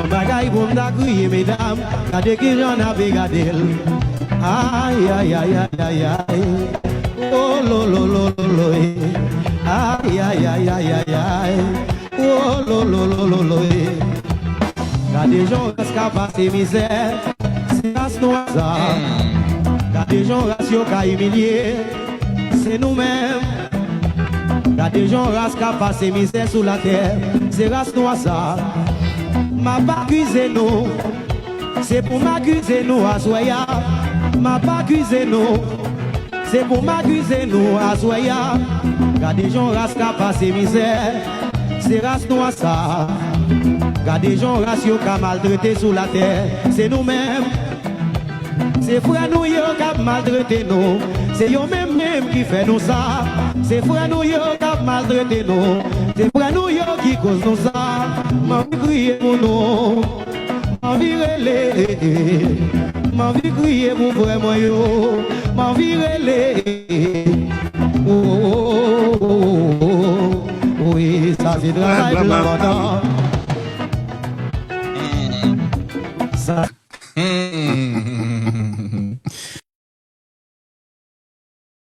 Yon bagay pou m'da kriye mesdames, gade ki j'en ave gade. Aïe aïe aïe aïe aïe aïe. Oh lo lo lo lo lo. Aïe aïe aïe aïe aïe aïe. Oh lo lo lo lo lo. Gade gens reste qu'à passer misère, c'est à ce hasard. Gade gens ratio qu'à humilier, c'est nous-mêmes. Gade gens reste qu'à passer misère sous la terre, c'est à ce hasard. M'a pas accusé nous, c'est pour m'accuser nous à soya. M'a pas accusé nous, c'est pour m'accuser nous à soya. Gade gens reste qu'à passer misère, c'est à ce hasard. Gade gens ratio qu'a maltraité sous la terre, c'est nous-mêmes. C'est frère nous yo qui maltraité nous, c'est yo même qui fait nous ça. C'est frère nous yo qui maltraité nous, c'est frère nous yo qui cause nous ça. M'en crier pour nous, m'en virele, m'en crier pour vraiment yo, m'en virele. Oh, oh, oh, oh, oh, oui, ça c'est travail plus important. Ça.